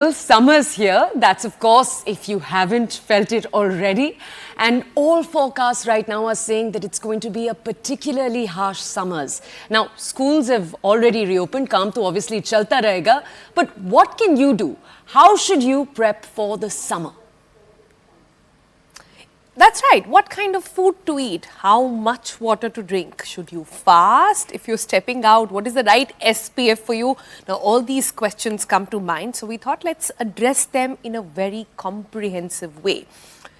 Well, summer's here. That's, of course, if you haven't felt it already. And all forecasts right now are saying that it's going to be a particularly harsh summers. Now, schools have already reopened. Kaam to obviously chalta rahega. But what can you do? How should you prep for the summer? That's right. What kind of food to eat? How much water to drink? Should you fast? If you're stepping out, what is the right SPF for you? Now, all these questions come to mind. So, we thought let's address them in a very comprehensive way.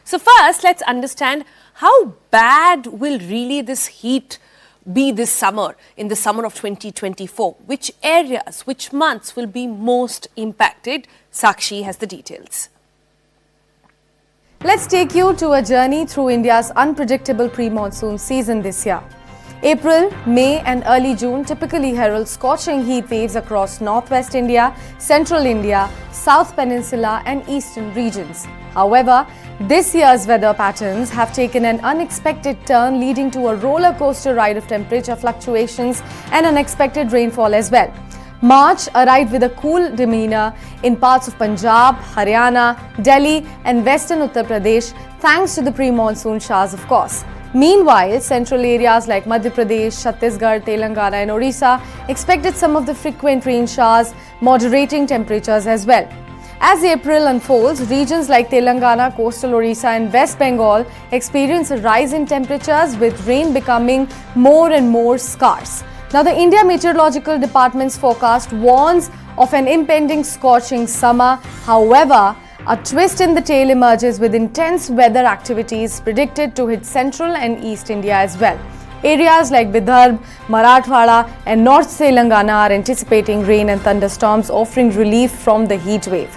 So, first, let's understand how bad will really this heat be this summer, in the summer of 2024? Which areas, which months will be most impacted? Sakshi has the details. Let's take you to a journey through India's unpredictable pre-monsoon season this year. April, May and early June typically herald scorching heat waves across northwest India, central India, south peninsula and eastern regions. However, this year's weather patterns have taken an unexpected turn, leading to a roller coaster ride of temperature fluctuations and unexpected rainfall as well. March arrived with a cool demeanor in parts of Punjab, Haryana, Delhi and western Uttar Pradesh thanks to the pre-monsoon showers, of course. Meanwhile, central areas like Madhya Pradesh, Chhattisgarh, Telangana and Odisha expected some of the frequent rain showers, moderating temperatures as well. As April unfolds, regions like Telangana, coastal Odisha and West Bengal experience a rise in temperatures, with rain becoming more and more scarce. Now, the India Meteorological Department's forecast warns of an impending scorching summer. However, a twist in the tale emerges, with intense weather activities predicted to hit central and east India as well. Areas like Vidarbha, Marathwada and North Telangana are anticipating rain and thunderstorms, offering relief from the heat wave.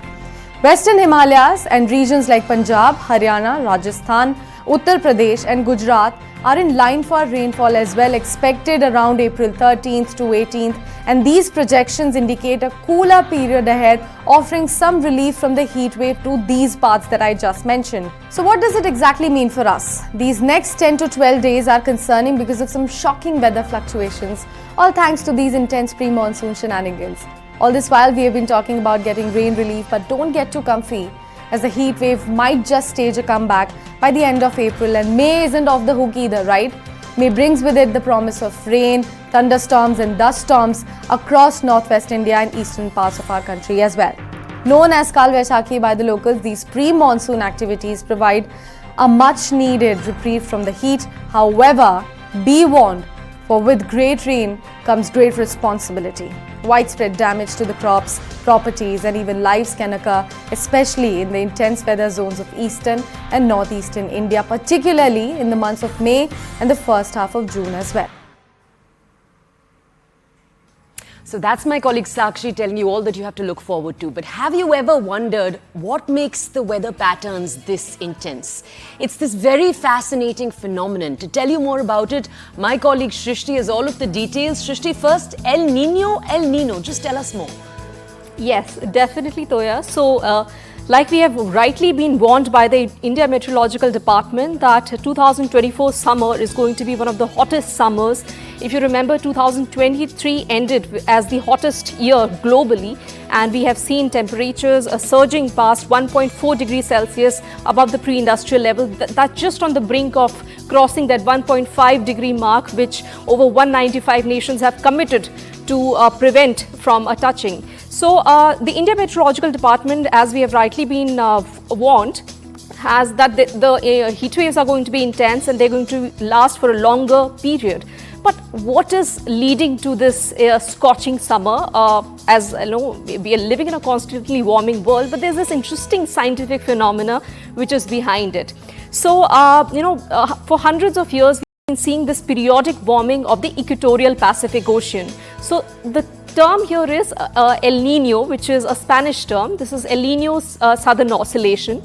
Western Himalayas and regions like Punjab, Haryana, Rajasthan, Uttar Pradesh and Gujarat are in line for rainfall as well, expected around April 13th to 18th, and these projections indicate a cooler period ahead, offering some relief from the heat wave to these parts that I just mentioned. So what does it exactly mean for us? These next 10 to 12 days are concerning because of some shocking weather fluctuations, all thanks to these intense pre-monsoon shenanigans. All this while we have been talking about getting rain relief, but don't get too comfy, as the heat wave might just stage a comeback by the end of April, and May isn't off the hook either, right? May brings with it the promise of rain, thunderstorms and dust storms across northwest India and eastern parts of our country as well. Known as Kal Vaishakhi by the locals, these pre-monsoon activities provide a much needed reprieve from the heat. However, be warned, for with great rain comes great responsibility. Widespread damage to the crops, properties and even lives can occur, especially in the intense weather zones of eastern and northeastern India, particularly in the months of May and the first half of June as well. So that's my colleague Sakshi telling you all that you have to look forward to. But have you ever wondered what makes the weather patterns this intense? It's this very fascinating phenomenon. To tell you more about it, my colleague Shrishti has all of the details. Shrishti, first, El Nino. Just tell us more. Yes, definitely, Toya. So, like we have rightly been warned by the India Meteorological Department that 2024 summer is going to be one of the hottest summers. If you remember, 2023 ended as the hottest year globally, and we have seen temperatures surging past 1.4 degrees Celsius above the pre-industrial level. That's just on the brink of crossing that 1.5 degree mark, which over 195 nations have committed to prevent from touching. So the India Meteorological Department, as we have rightly been warned, has that the heat waves are going to be intense and they're going to last for a longer period. But what is leading to this scorching summer? As you know, we are living in a constantly warming world, but there's this interesting scientific phenomena which is behind it. So, for hundreds of years, we've been seeing this periodic warming of the equatorial Pacific Ocean. So, the term here is El Nino, which is a Spanish term. This is El Nino's southern oscillation.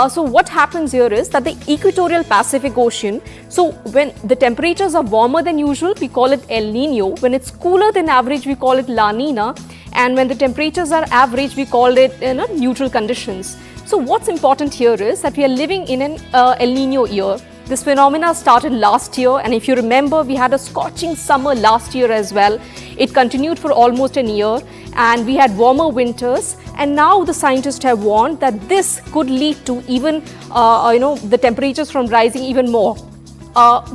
So what happens here is that the equatorial Pacific Ocean, so when the temperatures are warmer than usual, we call it El Nino. When it's cooler than average, we call it La Nina. And when the temperatures are average, we call it neutral conditions. So what's important here is that we are living in an El Nino year. This phenomena started last year, and if you remember, we had a scorching summer last year as well. It continued for almost a year, and we had warmer winters. And now the scientists have warned that this could lead to even, the temperatures from rising even more.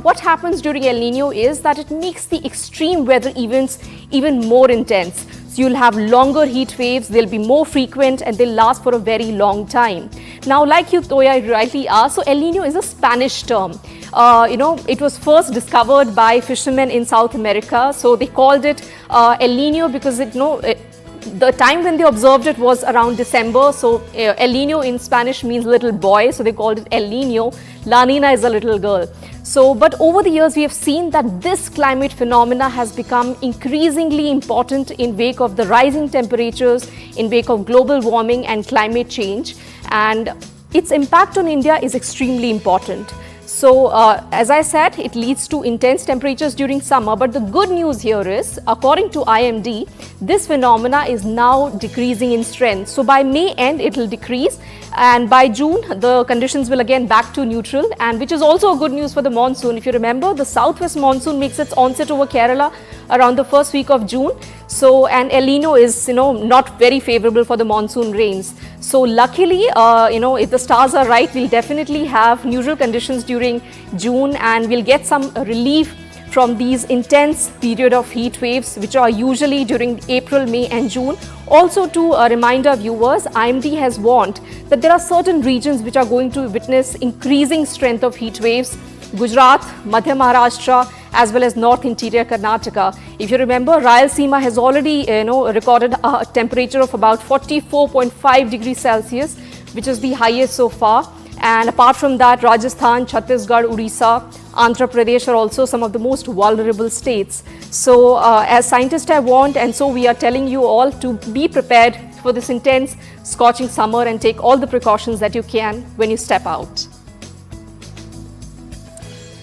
What happens during El Nino is that it makes the extreme weather events even more intense. So you'll have longer heat waves, they'll be more frequent, and they'll last for a very long time. Now, like you, Toya, rightly asked, so El Nino is a Spanish term. It was first discovered by fishermen in South America. So they called it El Nino because the time when they observed it was around December. So El Nino in Spanish means little boy, so they called it El Nino. La Nina is a little girl. So, but over the years, we have seen that this climate phenomena has become increasingly important in wake of the rising temperatures, in wake of global warming and climate change. And its impact on India is extremely important. So, as I said, it leads to intense temperatures during summer. But the good news here is, according to IMD, this phenomena is now decreasing in strength. So, by May end, it will decrease. And by June, the conditions will again back to neutral, and which is also a good news for the monsoon. If you remember, the southwest monsoon makes its onset over Kerala around the first week of June. So, and El Nino is, not very favorable for the monsoon rains. So, luckily, if the stars are right, we'll definitely have neutral conditions during June, and we'll get some relief from these intense period of heat waves, which are usually during April, May and June. Also, to remind our viewers, IMD has warned that there are certain regions which are going to witness increasing strength of heat waves. Gujarat, Madhya Maharashtra, as well as North Interior Karnataka. If you remember, Rayalaseema has already recorded a temperature of about 44.5 degrees Celsius, which is the highest so far. And apart from that, Rajasthan, Chhattisgarh, Odisha, Andhra Pradesh are also some of the most vulnerable states. So as scientists have warned, and so we are telling you all to be prepared for this intense scorching summer and take all the precautions that you can when you step out.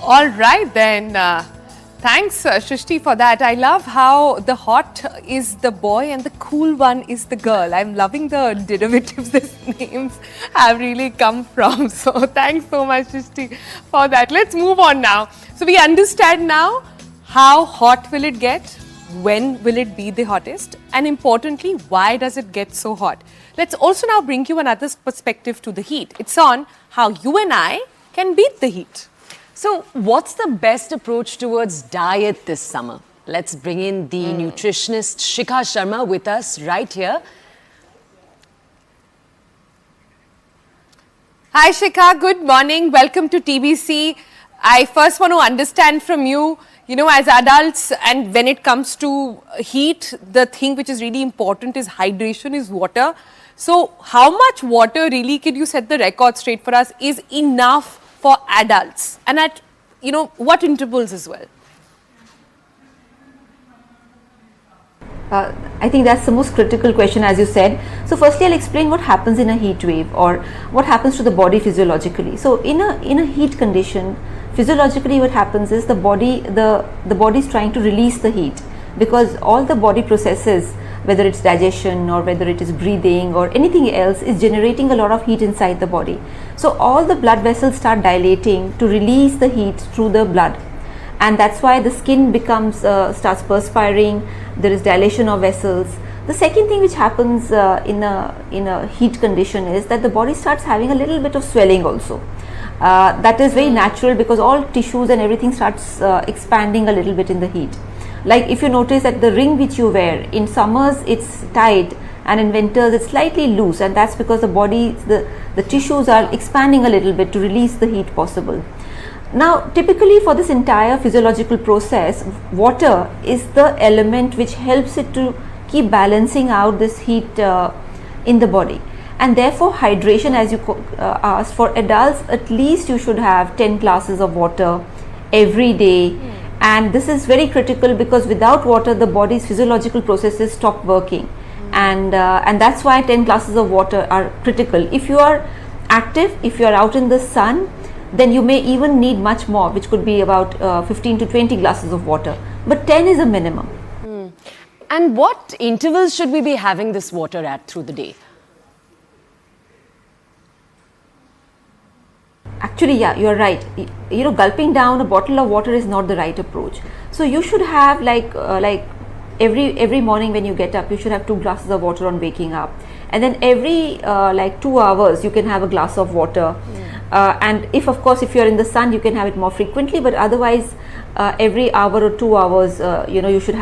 All right then. Thanks, Shrishti, for that. I love how the hot is the boy and the cool one is the girl. I'm loving the derivatives these names have really come from. So thanks so much, Shrishti, for that. Let's move on now. So we understand now how hot will it get, when will it be the hottest, and importantly, why does it get so hot? Let's also now bring you another perspective to the heat. It's on how you and I can beat the heat. So, what's the best approach towards diet this summer? Let's bring in the nutritionist Shikha Sharma with us right here. Hi Shikha, good morning. Welcome to TBC. I first want to understand from you, as adults, and when it comes to heat, the thing which is really important is hydration, is water. So, how much water really, can you set the record straight for us, is enough for adults, and at what intervals as well? I think that's the most critical question, as you said. So firstly, I'll explain what happens in a heat wave, or what happens to the body physiologically. So in a heat condition, physiologically what happens is the body is trying to release the heat, because all the body processes, whether it's digestion or whether it is breathing or anything else, is generating a lot of heat inside the body. So all the blood vessels start dilating to release the heat through the blood, and that's why the skin becomes starts perspiring. There is dilation of vessels. The second thing which happens in a heat condition is that the body starts having a little bit of swelling also. That is very natural, because all tissues and everything starts expanding a little bit in the heat. Like if you notice that the ring which you wear, in summers it's tight and in winters it's slightly loose, and that's because the tissues are expanding a little bit to release the heat possible. Now typically for this entire physiological process, water is the element which helps it to keep balancing out this heat in the body, and therefore hydration, as you asked, for adults at least you should have 10 glasses of water every day. And this is very critical, because without water the body's physiological processes stop working, and that's why 10 glasses of water are critical. If you are active, if you are out in the sun, then you may even need much more, which could be about 15 to 20 glasses of water, but 10 is a minimum. And what intervals should we be having this water at through the day? actually, yeah, you're right. Gulping down a bottle of water is not the right approach. So you should have like every morning when you get up, you should have 2 glasses of water on waking up, and then every 2 hours you can have a glass of water. And if you're in the sun, you can have it more frequently, but otherwise every hour or 2 hours you should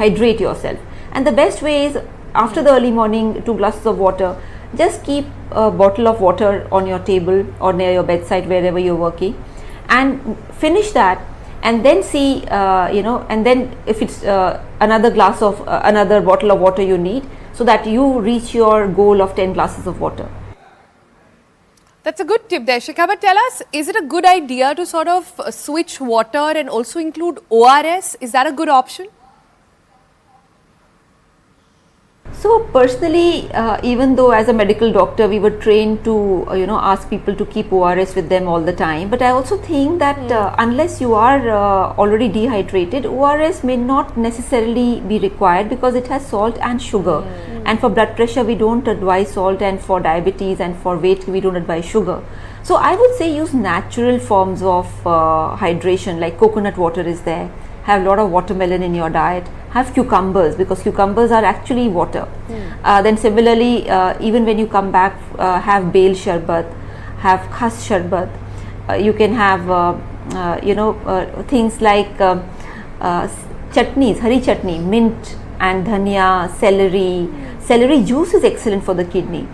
hydrate yourself. And the best way is, after the early morning, 2 glasses of water, just keep a bottle of water on your table or near your bedside, wherever you're working, and finish that, and then see and then if it's another bottle of water you need, so that you reach your goal of 10 glasses of water. That's a good tip there, Shikha. But tell us, is it a good idea to sort of switch water and also include ORS? Is that a good option? So personally, even though as a medical doctor we were trained to ask people to keep ORS with them all the time, but I also think that unless you are already dehydrated, ORS may not necessarily be required, because it has salt and sugar. And for blood pressure we don't advise salt, and for diabetes and for weight we don't advise sugar. So I would say use natural forms of hydration, like coconut water is there. Have a lot of watermelon in your diet. Have cucumbers, because cucumbers are actually water. Then similarly, even when you come back, have bale sharbat, have khas sharbat. You can have things like chutneys, hari chutney, mint and dhania, celery. Celery juice is excellent for the kidney.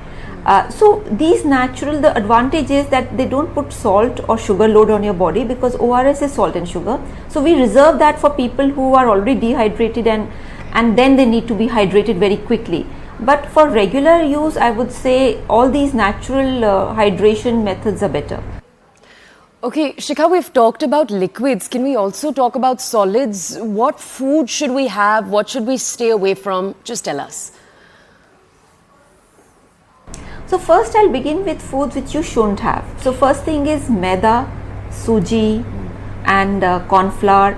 So these the advantage is that they don't put salt or sugar load on your body, because ORS is salt and sugar. So we reserve that for people who are already dehydrated and then they need to be hydrated very quickly. But for regular use, I would say all these natural hydration methods are better. Okay, Shikha, we've talked about liquids. Can we also talk about solids? What food should we have? What should we stay away from? Just tell us. So first I'll begin with foods which you shouldn't have. So first thing is maida, suji and corn flour,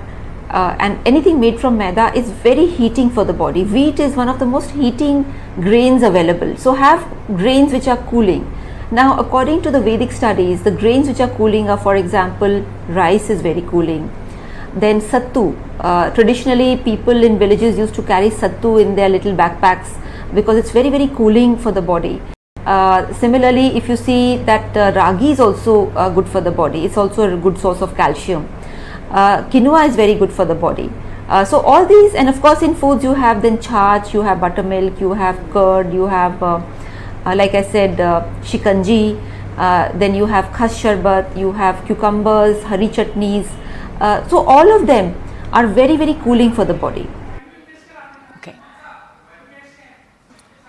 and anything made from maida is very heating for the body. Wheat is one of the most heating grains available. So have grains which are cooling. Now according to the Vedic studies, the grains which are cooling are, for example, rice is very cooling. Then sattu, traditionally people in villages used to carry sattu in their little backpacks, because it's very, very cooling for the body. Similarly, if you see that ragi is also good for the body, it's also a good source of calcium. Quinoa is very good for the body. So all these, and of course in foods you have then chaach, you have buttermilk, you have curd, you have like I said shikanji, then you have khas sharbat, you have cucumbers, hari chutneys. So all of them are very, very cooling for the body.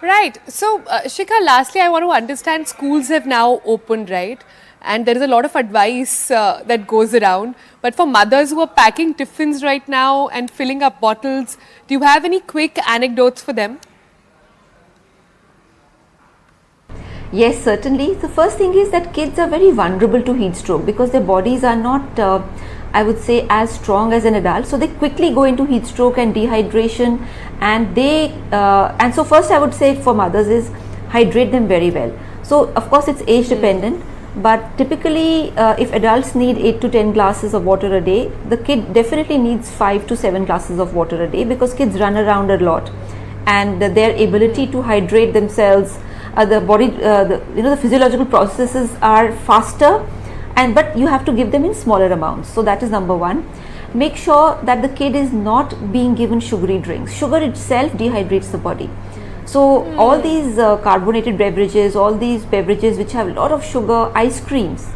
Right. So, Shikha, lastly, I want to understand, schools have now opened, right? And there is a lot of advice that goes around. But for mothers who are packing tiffins right now and filling up bottles, do you have any quick anecdotes for them? Yes, certainly. The first thing is that kids are very vulnerable to heat stroke, because their bodies are not, I would say, as strong as an adult. So they quickly go into heat stroke and dehydration, and so first I would say for mothers is hydrate them very well. So of course it's age dependent, but typically if adults need 8 to 10 glasses of water a day, the kid definitely needs 5 to 7 glasses of water a day, because kids run around a lot, and their ability to hydrate themselves, the body, the physiological processes are faster, but you have to give them in smaller amounts. So that is number one. Make sure that the kid is not being given sugary drinks. Sugar itself dehydrates the body. So all these carbonated beverages, all these beverages which have a lot of sugar, ice creams,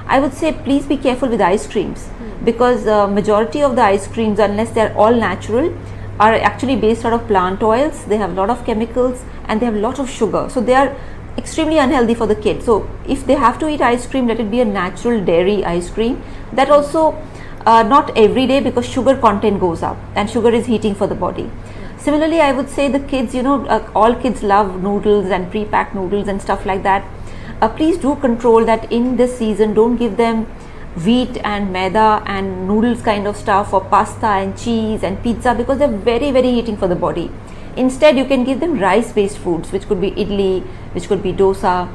I would say please be careful with ice creams, because majority of the ice creams, unless they are all natural, are actually based out of plant oils. They have a lot of chemicals and they have a lot of sugar. So they are extremely unhealthy for the kid. So if they have to eat ice cream, let it be a natural dairy ice cream. That also not every day, because sugar content goes up and sugar is heating for the body. Similarly, I would say the kids, all kids love noodles and pre-packed noodles and stuff like that. Please do control that in this season. Don't give them wheat and maida and noodles kind of stuff, or pasta and cheese and pizza, because they're very, very heating for the body. Instead, you can give them rice based foods, which could be idli, which could be dosa.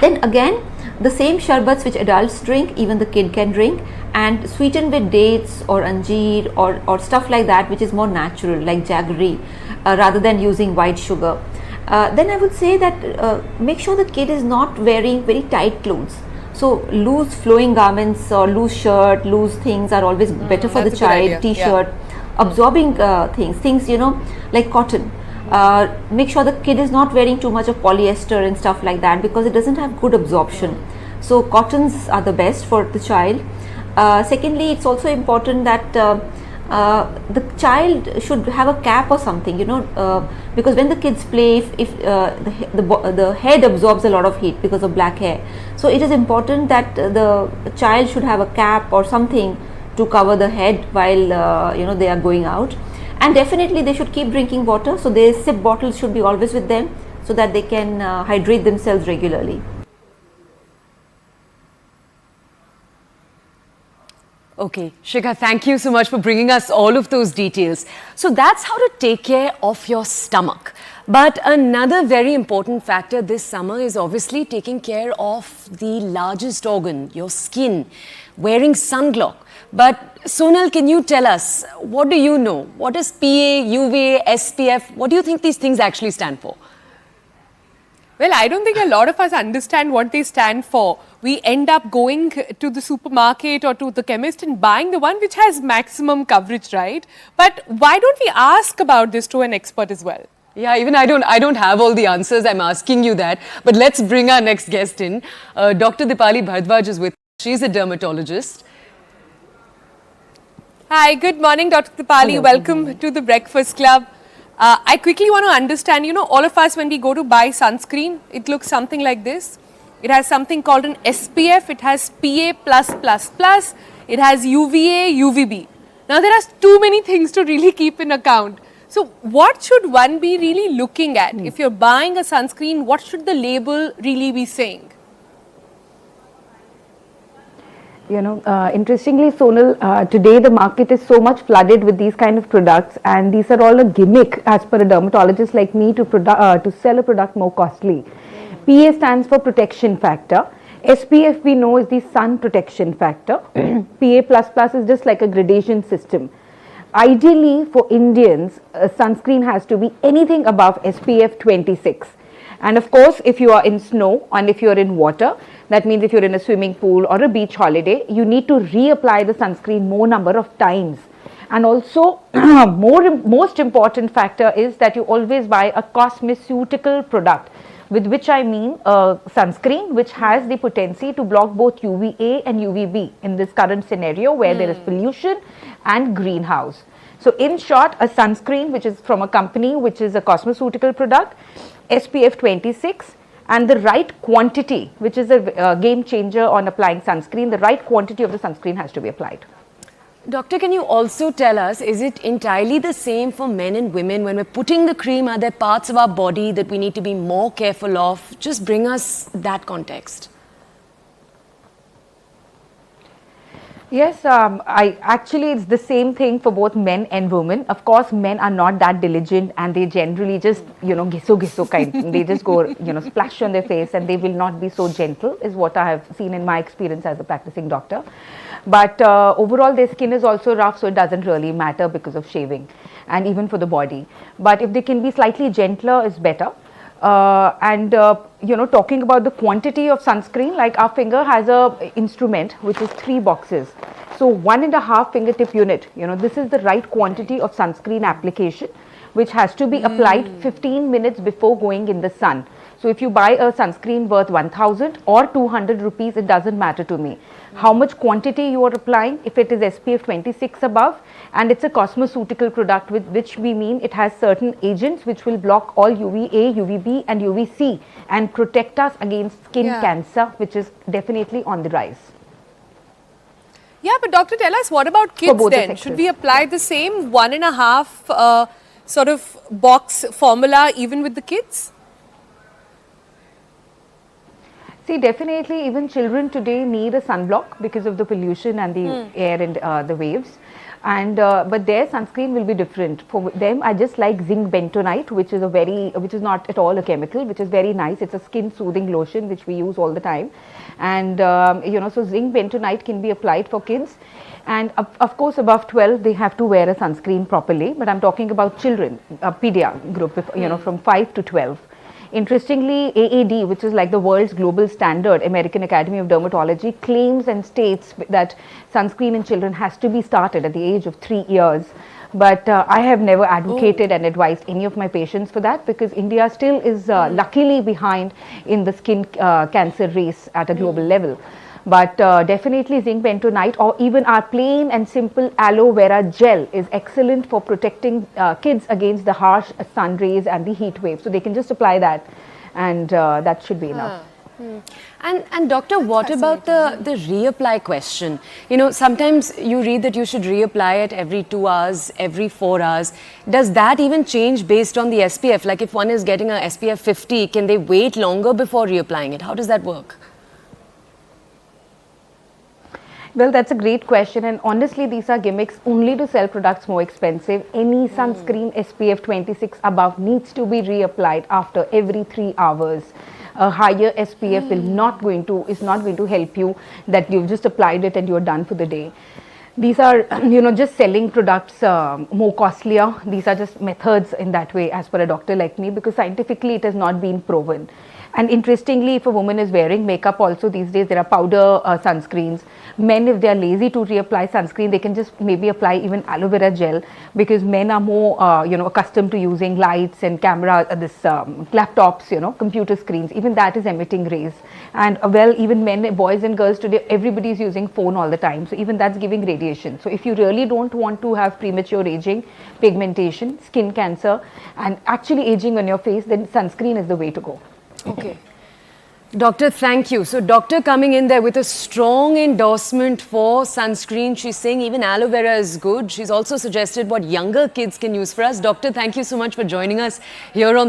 Then again, The same sharbats which adults drink, even the kid can drink, and sweetened with dates or anjeer or stuff like that, which is more natural, like jaggery, rather than using white sugar. Then I would say that make sure the kid is not wearing very tight clothes. So loose flowing garments or loose shirt, loose things are always better for the child. T-shirt, absorbing things like cotton. Make sure the kid is not wearing too much of polyester and stuff like that, because it doesn't have good absorption. So cottons are the best for the child. Secondly, it's also important that the child should have a cap or something, because when the kids play, if the head absorbs a lot of heat because of black hair. So it is important that the child should have a cap or something to cover the head while they are going out. And definitely they should keep drinking water, so their sip bottles should be always with them so that they can hydrate themselves regularly. Okay, Shikha, thank you so much for bringing us all of those details. So that's how to take care of your stomach. But another very important factor this summer is obviously taking care of the largest organ, your skin, wearing sunblock. But Sonal, can you tell us, what do you know? What is PA, UVA, SPF? What do you think these things actually stand for? Well, I don't think a lot of us understand what they stand for. We end up going to the supermarket or to the chemist and buying the one which has maximum coverage, right? But why don't we ask about this to an expert as well? Yeah, even I don't have all the answers. I'm asking you that. But let's bring our next guest in. Dr. Deepali Bhardwaj is with us. She's a dermatologist. Hi, good morning, Dr. Deepali. Hello. Welcome to the Breakfast Club. I quickly want to understand, all of us when we go to buy sunscreen, it looks something like this. It has something called an SPF, it has PA+++, it has UVA, UVB. Now there are too many things to really keep in account. So what should one be really looking at? If you're buying a sunscreen, what should the label really be saying? Interestingly, Sonal, today the market is so much flooded with these kind of products, and these are all a gimmick as per a dermatologist like me to sell a product more costly. PA stands for protection factor. SPF we know is the sun protection factor. PA++ is just like a gradation system. Ideally for Indians, sunscreen has to be anything above SPF 26. And of course, if you are in snow and if you are in water, that means if you're in a swimming pool or a beach holiday, you need to reapply the sunscreen more number of times. And also, most important factor is that you always buy a cosmeceutical product, with which I mean sunscreen which has the potency to block both UVA and UVB in this current scenario where there is pollution and greenhouse. So in short, a sunscreen which is from a company which is a cosmeceutical product, SPF 26, and the right quantity, which is a game changer on applying sunscreen. The right quantity of the sunscreen has to be applied. Doctor, can you also tell us, is it entirely the same for men and women? When we're putting the cream, are there parts of our body that we need to be more careful of? Just bring us that context. Yes, actually it's the same thing for both men and women. Of course, men are not that diligent and they generally just, gisso kind. They just go, splash on their face and they will not be so gentle, is what I have seen in my experience as a practicing doctor. But overall their skin is also rough, so it doesn't really matter because of shaving and even for the body. But if they can be slightly gentler, is better. Talking about the quantity of sunscreen, like our finger has a instrument which is 3 boxes. So 1.5 fingertip unit, this is the right quantity of sunscreen application, which has to be applied 15 minutes before going in the sun. So if you buy a sunscreen worth 1000 or 200 rupees, it doesn't matter to me. How much quantity you are applying, if it is SPF 26 above, and it's a cosmeceutical product, with which we mean it has certain agents which will block all UVA, UVB and UVC and protect us against skin cancer, which is definitely on the rise. Yeah, but doctor, tell us, what about kids then? Should we apply the same 1.5 sort of box formula even with the kids? See, definitely even children today need a sunblock because of the pollution and the air and the waves. And but their sunscreen will be different. For them, I just like zinc bentonite, which is not at all a chemical, which is very nice. It's a skin soothing lotion which we use all the time, and so zinc bentonite can be applied for kids, and of course above 12 they have to wear a sunscreen properly. But I'm talking about children, pedia group, from 5 to 12. Interestingly, AAD, which is like the world's global standard, American Academy of Dermatology, claims and states that sunscreen in children has to be started at the age of 3 years. But I have never advocated and advised any of my patients for that, because India still is luckily behind in the skin cancer race at a global level. But definitely zinc bentonite, or even our plain and simple aloe vera gel, is excellent for protecting kids against the harsh sun rays and the heat wave. So they can just apply that, and that should be enough. And doctor, what about the reapply question? Sometimes you read that you should reapply it every 2 hours, every 4 hours. Does that even change based on the SPF? Like if one is getting a SPF 50, can they wait longer before reapplying it? How does that work? Well, that's a great question, and honestly these are gimmicks only to sell products more expensive. Any sunscreen SPF 26 above needs to be reapplied after every 3 hours. A higher SPF is not going to help you, that you've just applied it and you're done for the day. These are, just selling products more costlier. These are just methods in that way as per a doctor like me, because scientifically it has not been proven. And interestingly, if a woman is wearing makeup also these days, there are powder sunscreens. Men, if they are lazy to reapply sunscreen, they can just maybe apply even aloe vera gel, because men are more, accustomed to using lights and camera, laptops, computer screens. Even that is emitting rays. And even men, boys and girls today, everybody is using phone all the time. So even that's giving radiation. So if you really don't want to have premature aging, pigmentation, skin cancer, and actually aging on your face, then sunscreen is the way to go. Okay. Doctor, thank you. So doctor coming in there with a strong endorsement for sunscreen. She's saying even aloe vera is good. She's also suggested what younger kids can use for us. Doctor, thank you so much for joining us here on the